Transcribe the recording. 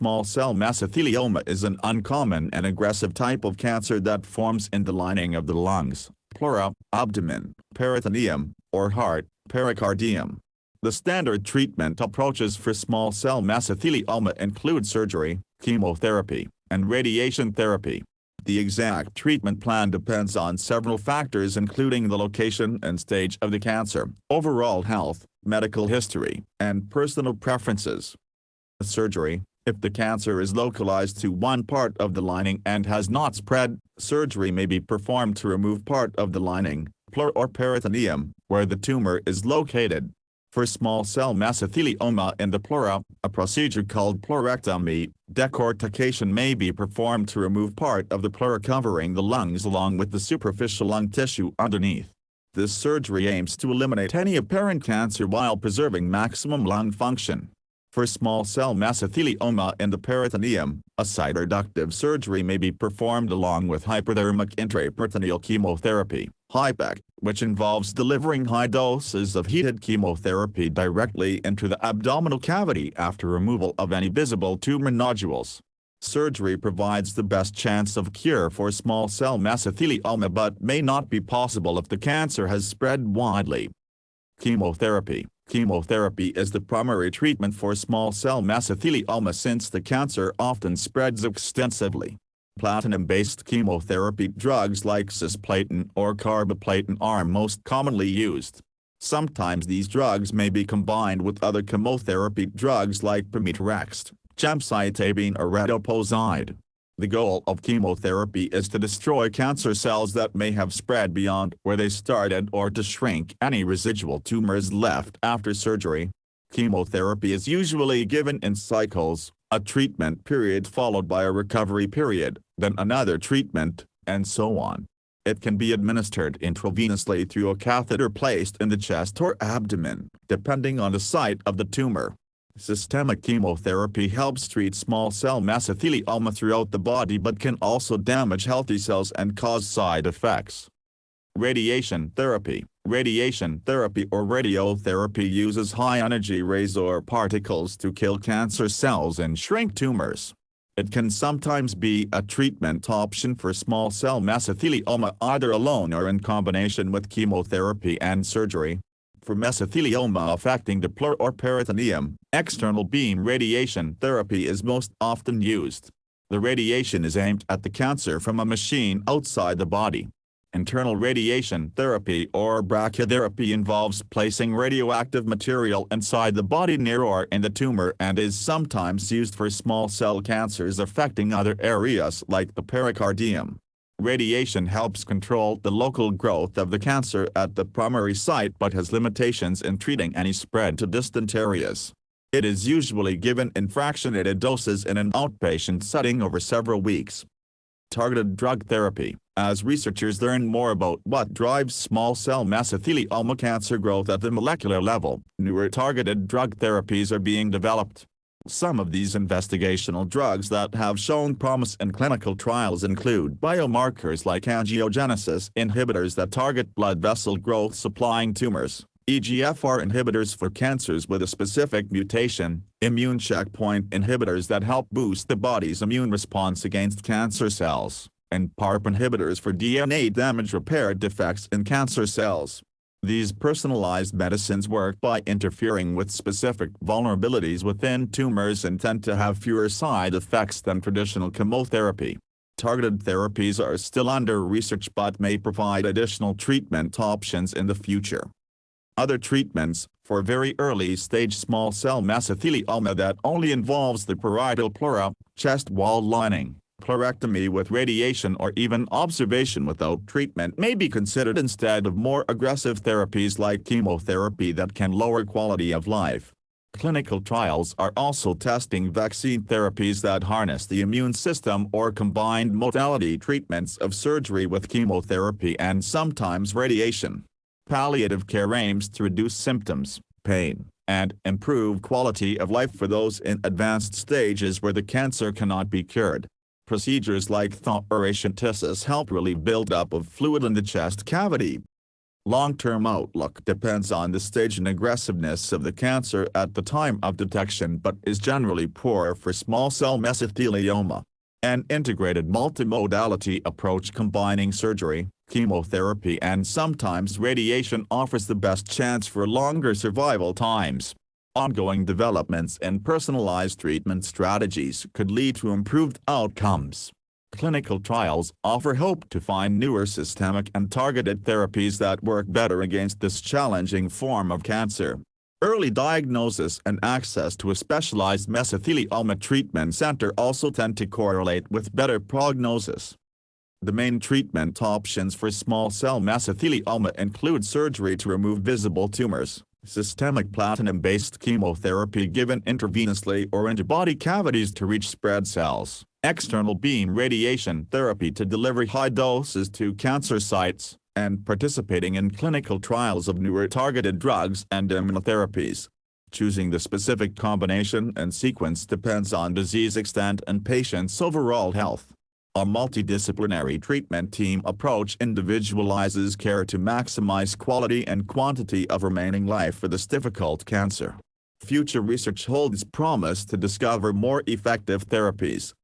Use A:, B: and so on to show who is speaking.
A: Small cell mesothelioma is an uncommon and aggressive type of cancer that forms in the lining of the lungs, pleura, abdomen, peritoneum, or heart, pericardium. The standard treatment approaches for small cell mesothelioma include surgery, chemotherapy, and radiation therapy. The exact treatment plan depends on several factors including the location and stage of the cancer, overall health, medical history, and personal preferences. Surgery: if the cancer is localized to one part of the lining and has not spread, surgery may be performed to remove part of the lining, pleura or peritoneum, where the tumor is located. For small cell mesothelioma in the pleura, a procedure called pleurectomy, decortication may be performed to remove part of the pleura covering the lungs along with the superficial lung tissue underneath. This surgery aims to eliminate any apparent cancer while preserving maximum lung function. For small cell mesothelioma in the peritoneum, a cytoreductive surgery may be performed along with hyperthermic intraperitoneal chemotherapy, HIPEC, which involves delivering high doses of heated chemotherapy directly into the abdominal cavity after removal of any visible tumor nodules. Surgery provides the best chance of cure for small cell mesothelioma but may not be possible if the cancer has spread widely. Chemotherapy: chemotherapy is the primary treatment for small cell mesothelioma since the cancer often spreads extensively. Platinum-based chemotherapy drugs like cisplatin or carboplatin are most commonly used. Sometimes these drugs may be combined with other chemotherapy drugs like pemetrexed, gemcitabine or retoposide. The goal of chemotherapy is to destroy cancer cells that may have spread beyond where they started or to shrink any residual tumors left after surgery. Chemotherapy is usually given in cycles, a treatment period followed by a recovery period, then another treatment, and so on. It can be administered intravenously through a catheter placed in the chest or abdomen, depending on the site of the tumor. Systemic chemotherapy helps treat small cell mesothelioma throughout the body but can also damage healthy cells and cause side effects. Radiation therapy: radiation therapy or radiotherapy uses high-energy rays or particles to kill cancer cells and shrink tumors. It can sometimes be a treatment option for small cell mesothelioma either alone or in combination with chemotherapy and surgery. For mesothelioma affecting the pleura or peritoneum, external beam radiation therapy is most often used. The radiation is aimed at the cancer from a machine outside the body. Internal radiation therapy or brachytherapy involves placing radioactive material inside the body near or in the tumor and is sometimes used for small cell cancers affecting other areas like the pericardium. Radiation helps control the local growth of the cancer at the primary site but has limitations in treating any spread to distant areas. It is usually given in fractionated doses in an outpatient setting over several weeks. Targeted drug therapy: as researchers learn more about what drives small cell mesothelioma cancer growth at the molecular level, newer targeted drug therapies are being developed. Some of these investigational drugs that have shown promise in clinical trials include biomarkers like angiogenesis inhibitors that target blood vessel growth supplying tumors, EGFR inhibitors for cancers with a specific mutation, immune checkpoint inhibitors that help boost the body's immune response against cancer cells, and PARP inhibitors for DNA damage repair defects in cancer cells. These personalized medicines work by interfering with specific vulnerabilities within tumors and tend to have fewer side effects than traditional chemotherapy. Targeted therapies are still under research but may provide additional treatment options in the future. Other treatments: for very early-stage small cell mesothelioma that only involves the parietal pleura, chest wall lining, pleurectomy with radiation or even observation without treatment may be considered instead of more aggressive therapies like chemotherapy that can lower quality of life. Clinical trials are also testing vaccine therapies that harness the immune system or combined modality treatments of surgery with chemotherapy and sometimes radiation. Palliative care aims to reduce symptoms, pain, and improve quality of life for those in advanced stages where the cancer cannot be cured. Procedures like thoracentesis help relieve buildup of fluid in the chest cavity. Long-term outlook depends on the stage and aggressiveness of the cancer at the time of detection but is generally poor for small cell mesothelioma. An integrated multimodality approach combining surgery, chemotherapy and sometimes radiation offers the best chance for longer survival times. Ongoing developments in personalized treatment strategies could lead to improved outcomes. Clinical trials offer hope to find newer systemic and targeted therapies that work better against this challenging form of cancer. Early diagnosis and access to a specialized mesothelioma treatment center also tend to correlate with better prognosis. The main treatment options for small cell mesothelioma include surgery to remove visible tumors, systemic platinum-based chemotherapy given intravenously or into body cavities to reach spread cells, external beam radiation therapy to deliver high doses to cancer sites, and participating in clinical trials of newer targeted drugs and immunotherapies. Choosing the specific combination and sequence depends on disease extent and patient's overall health. A multidisciplinary treatment team approach individualizes care to maximize quality and quantity of remaining life for this difficult cancer. Future research holds promise to discover more effective therapies,